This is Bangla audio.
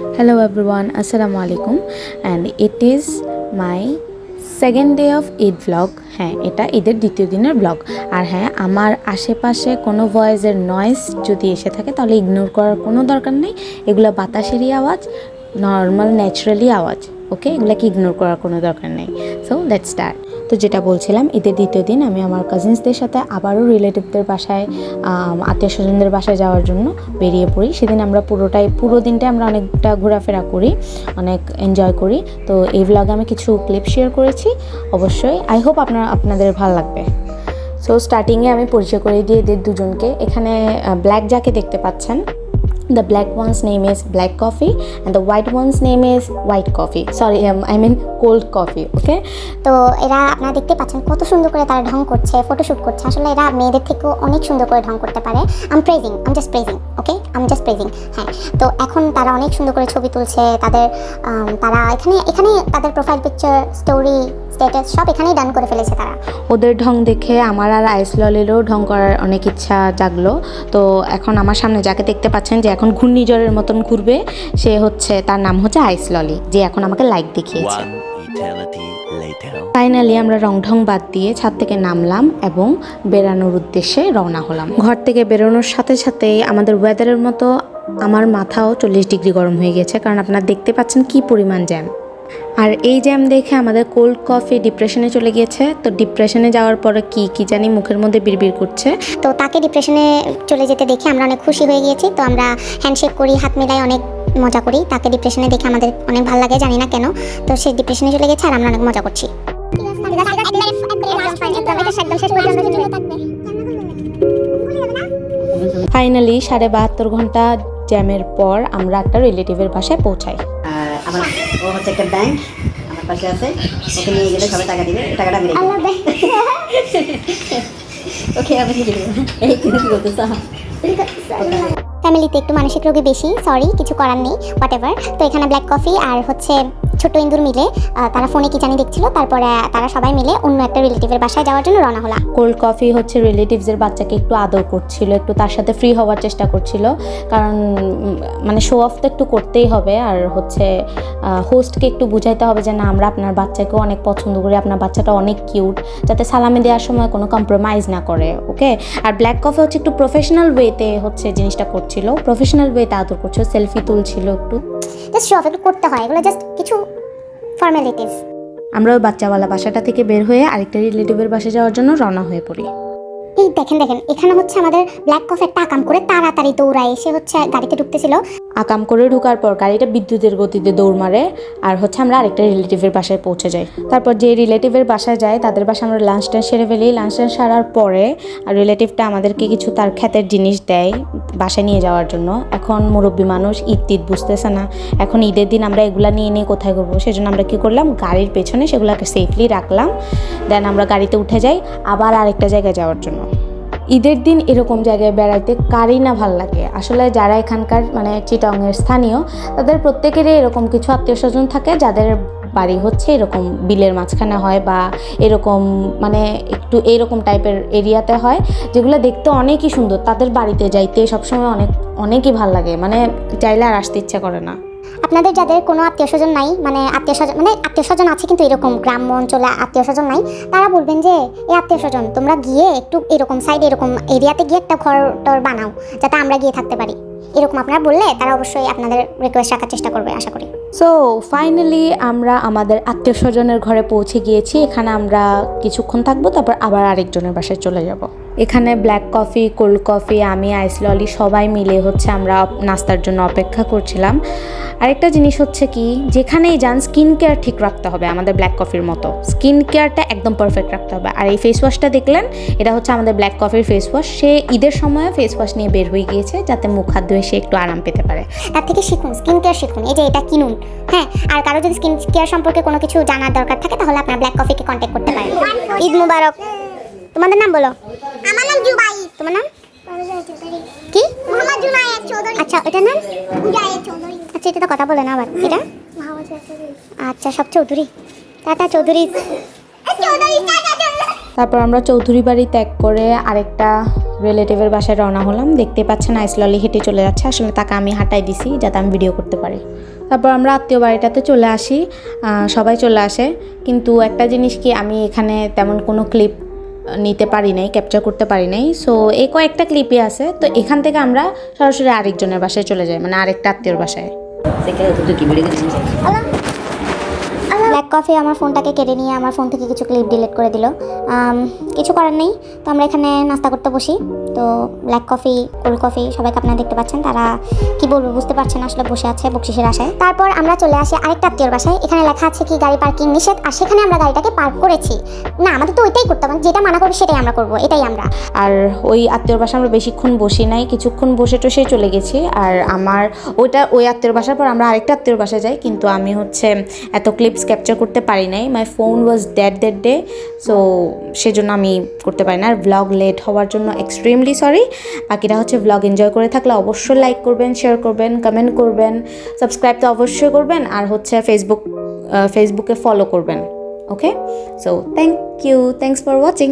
Hello everyone, Assalamu alaikum, and it is my second day of Eid vlog. হ্যাঁ, এটা ঈদের দ্বিতীয় দিনের ব্লগ। আর হ্যাঁ, আমার আশেপাশে কোনো ভয়েসের নয়েজ যদি এসে থাকে তাহলে ইগনোর করার কোনো দরকার নেই। এগুলো বাতাসেরই আওয়াজ, নর্মাল ন্যাচারালি আওয়াজ, ওকে? এগুলোকে ইগনোর করার কোনো দরকার নেই। So let's start. তো যেটা বলছিলাম, ঈদের দ্বিতীয় দিন আমি আমার কাজিনসদের সাথে আবারও রিলেটিভদের বাসায়, আত্মীয় স্বজনদের বাসায় যাওয়ার জন্য বেরিয়ে পড়ি। সেদিন আমরা পুরো দিনটাই আমরা অনেকটা ঘোরাফেরা করি, অনেক এনজয় করি। তো এই ভ্লগে আমি কিছু ক্লিপ শেয়ার করেছি, অবশ্যই আই হোপ আপনাদের ভালো লাগবে। সো স্টার্টিংয়ে আমি পরিচয় করে দিয়ে এদের দুজনকে। এখানে ব্ল্যাক যাকে দেখতে পাচ্ছেন, the black one's name is black coffee and the white one's name is white coffee. Sorry, I mean cold coffee, okay? তো এরা আপনারা দেখতে পাচ্ছেন কত সুন্দর করে তারা ঢং করছে, ফটোশ্যুট করছে। আসলে এরা মেয়েদের থেকেও অনেক সুন্দর করে ঢং করতে পারে। আম জাস্ট প্রেজিং, ওকে? হ্যাঁ, তো এখন তারা অনেক সুন্দর করে ছবি তুলছে। তারা এখানে তাদের প্রোফাইল পিকচার, স্টোরি, স্ট্যাটাস সব এখানেই ডান করে ফেলেছে তারা। ওদের ঢং দেখে আমার আর আইস ললিরও ঢং করার অনেক ইচ্ছা জাগলো। তো এখন আমার সামনে যাকে দেখতে পাচ্ছেন যে এখন ঘূর্ণিঝড়ের মতন ঘুরবে, তার নাম হচ্ছে আইস ললি, যে এখন আমাকে লাইক দেখিয়েছে। ফাইনালি আমরা রংঢং বাদ দিয়ে ছাদ থেকে নামলাম এবং বেরানোর উদ্দেশ্যে রওনা হলাম। ঘর থেকে বেরোনোর সাথে সাথেই আমাদের ওয়েদারের মতো আমার মাথাও 40 ডিগ্রি গরম হয়ে গেছে, কারণ আপনারা দেখতে পাচ্ছেন কি পরিমাণ জ্যাম। আর এই জ্যাম দেখে আমাদের কোল্ড কফি ডিপ্রেশনে চলে গিয়েছে। তো ডিপ্রেশনে যাওয়ার পরে কি জানি মুখের মধ্যে বিড়বিড় করছে। তো তাকে ডিপ্রেশনে চলে যেতে দেখে আমরা অনেক খুশি হয়ে গিয়েছি। তো আমরা হ্যান্ডশেক করি, হাত মেলাই, অনেক মজা করি। তাকে ডিপ্রেশনে দেখে আমাদের অনেক ভালো লাগে, জানি না কেন। তো সে ডিপ্রেশনে চলে গেছে আর আমরা অনেক মজা করছি। ফাইনালি 72.5 ঘন্টা জ্যামের পর আমরা একটা রিলেটিভের বাসায় পৌঁছাই। আমার ও হচ্ছে একটা ব্যাংক আমার পাশে আছে, ওকে নিয়ে গেলে সবাই টাকা দিবে, টাকাটা আমি ওকে আমি দিয়ে দেবো। এই কি বলতেছ? ফ্যামিলিতে একটু মানসিক রোগী বেশি, সরি, কিছু করার নেই, হোয়াটএভার। তো এখানে ব্ল্যাক কফি আর হচ্ছে ছোট্ট ইন্দুর মিলে তারা ফোনে কি জানি দেখছিল। তারপরে তারা সবাই মিলে অন্য একটা রিলেটিভের বাসায় যাওয়ার জন্য রওনা হলাম। কোল্ড কফি হচ্ছে রিলেটিভসের বাচ্চাকে একটু আদর করছিল, একটু তার সাথে ফ্রি হওয়ার চেষ্টা করছিল, কারণ মানে শো অফ তো একটু করতেই হবে। আর হচ্ছে হোস্টকে একটু বুঝাইতে হবে যে না, আমরা আপনার বাচ্চাকেও অনেক পছন্দ করি, আপনার বাচ্চাটা অনেক কিউট, যাতে সালামি দেওয়ার সময় কোনো কম্প্রোমাইজ না করে, ওকে? আর ব্ল্যাক কফি হচ্ছে একটু প্রফেশনাল ওয়েতে হচ্ছে জিনিসটা করছিল, প্রফেশনাল ওয়েতে আদর করছিল, সেলফি তুলছিল, জাস্ট শো অফ একটু করতে হয়, এগুলো জাস্ট কিছু ফর্মালিটিস। আমরা ওই বাচ্চাওয়ালা বাসাটা থেকে বের হয়ে আরেকটা রিলেটিভের বাসায় যাওয়ার জন্য রওনা হয়ে পড়ি। এই দেখেন এখানে হচ্ছে আমাদের ব্ল্যাক কফি একটা আকাম করে তাড়াতাড়ি দৌড়ায় এসে হচ্ছে গাড়িতে ঢুকতেছিল। আকাম করে ঢুকার পর গাড়িটা বিদ্যুতের গতিতে দৌড় মারে আর হচ্ছে আমরা আরেকটা রিলেটিভের বাসায় পৌঁছে যাই। তারপর যে রিলেটিভের বাসায় যাই তাদের বাসায় আমরা লাঞ্চটা সেরে ফেলি। লাঞ্চটা সারার পরে আর রিলেটিভটা আমাদেরকে কিছু তার ক্ষেতের জিনিস দেয় বাসায় নিয়ে যাওয়ার জন্য। এখন মুরব্বী মানুষ, ঈদ বুঝতেছে না, এখন ঈদের দিন আমরা এগুলা নিয়ে কোথায় করবো, সেজন্য আমরা কী করলাম, গাড়ির পেছনে সেগুলোকে সেফলি রাখলাম। দেন আমরা গাড়িতে উঠে যাই আবার আরেকটা জায়গায় যাওয়ার জন্য। ঈদের দিন এরকম জায়গায় বেড়াইতে কারই না ভাল লাগে। আসলে যারা এখানকার মানে চিটাংয়ের স্থানীয়, তাদের প্রত্যেকেরই এরকম কিছু আত্মীয় স্বজন থাকে যাদের বাড়ি হচ্ছে এরকম বিলের মাঝখানে হয় বা এরকম মানে একটু এইরকম টাইপের এরিয়াতে হয়, যেগুলো দেখতে অনেকই সুন্দর। তাদের বাড়িতে যাইতে সবসময় অনেকই ভাল লাগে, মানে চাইলে আর আসতে ইচ্ছা করে না। আপনাদের যাদের কোনো আত্মীয় স্বজন নাই, মানে আত্মীয় স্বজন আছে কিন্তু এরকম গ্রাম্য অঞ্চলে আত্মীয় স্বজন নাই, তারা বলবেন যে এই আত্মীয় স্বজন তোমরা গিয়ে একটু এরকম সাইডে এরকম এরিয়াতে গিয়ে একটা ঘর টর বানাও, যাতে আমরা গিয়ে থাকতে পারি। এরকম আপনারা বললে তারা অবশ্যই আপনাদের রিকোয়েস্ট রাখার চেষ্টা করবে, আশা করি। সো ফাইনালি আমরা আমাদের আত্মীয় স্বজনের ঘরে পৌঁছে গিয়েছি। এখানে আমরা কিছুক্ষণ থাকবো, তারপর আবার আরেকজনের বাসায় চলে যাব। এখানে ব্ল্যাক কফি, কোল্ড কফি, আমি, আইস ললি সবাই মিলে হচ্ছে আমরা নাস্তার জন্য অপেক্ষা করছিলাম। আরেকটা জিনিস হচ্ছে কি, যেখানেই যান স্কিন কেয়ার ঠিক রাখতে হবে, আমাদের ব্ল্যাক কফির মতো স্কিন কেয়ারটা একদম পারফেক্ট রাখতে হবে। আর এই ফেস ওয়াশটা দেখলেন, এটা হচ্ছে আমাদের ব্ল্যাক কফির ফেস ওয়াশ। সে ঈদের সময় ফেস ওয়াশ নিয়ে বের হয়ে গিয়েছে যাতে মুখ হাত ধুয়ে সে একটু আরাম পেতে পারে। তার থেকে শিখুন, স্কিন কেয়ার শিখুন, এই যে এটা কিনুন, হ্যাঁ। আর কারো যদি স্কিন কেয়ার সম্পর্কে কোনো কিছু জানার দরকার থাকে তাহলে আপনার ব্ল্যাক কফিকে কন্ট্যাক্ট করতে পারেন। ঈদ মুবারক। তোমাদের নাম বলো। আমার নাম জুবাই। তোমার নাম কি? মোহাম্মদ জুনায়েদ চৌধুরী। আচ্ছা, এটার নাম জুনায়েদ চৌধুরী। আচ্ছা, এটা তো কথা বলে না আবার। এটা আচ্ছা, সব চৌধুরী। টাটা চৌধুরী। তারপর আমরা চৌধুরী বাড়ি ত্যাগ করে আরেকটা রিলেটিভের বাসায় রওনা হলাম। দেখতে পাচ্ছেন আইস ললি হেঁটে চলে যাচ্ছে। আসলে তাকে আমি হাঁটাই দিছি যাতে আমি ভিডিও করতে পারি। তারপর আমরা আত্মীয় বাড়িটাতে চলে আসি, সবাই চলে আসে। কিন্তু একটা জিনিস কি, আমি এখানে তেমন কোনো ক্লিপ নিতে পারি নাই, ক্যাপচার করতে পারি নাই। সো এই কয়েকটা ক্লিপই আছে। তো এখান থেকে আমরা সরাসরি আরেকজনের বাসায় চলে যাই, মানে আরেকটা আত্মীয়র বাসায়। ব্ল্যাক কফি আমার ফোনটাকে কেড়ে নিয়ে আমার ফোন থেকে কিছু ক্লিপ ডিলিট করে দিল। কিছু করার নেই, তো আমরা এখানে নাস্তা করতে বসি। তো ব্ল্যাক কফি, কোল্ড কফি সবাইকে আপনারা দেখতে পাচ্ছেন, তারা কি বলবো বুঝতে পারছেন, আসলে বসে আছে বকশিসের আশায়। তারপর আমরা চলে আসি আরেকটা আত্মীয়র বাসায়। এখানে লেখা আছে কি গাড়ি পার্কিং নিষেধ, আর সেখানে আমরা গাড়িটাকে পার্ক করেছি। না, আমাদের তো ওইটাই করতে হবে, যেটা মানা করবে সেটাই আমরা করবো, এটাই আমরা। আর ওই আত্মীয়র বাসায় আমরা বেশিক্ষণ বসি নাই, কিছুক্ষণ বসে টসে চলে গেছি। আর আমার ওই আত্মীয়র বাসার পর আমরা আরেকটা আত্মীয়র বাসায় যাই, কিন্তু আমি হচ্ছে এত ক্লিপস ক্যাপচার করতে পারি নাই। My phone was dead that day, so সেজন্য আমি করতে পারি না। আর ব্লগ লেট হওয়ার জন্য এক্সট্রিমলি সরি। বাকিটা হচ্ছে ব্লগ এনজয় করে থাকলে অবশ্যই লাইক করবেন, শেয়ার করবেন, কমেন্ট করবেন, সাবস্ক্রাইব তো অবশ্যই করবেন, আর হচ্ছে ফেসবুকে ফলো করবেন। Okay, so thank you, thanks for watching.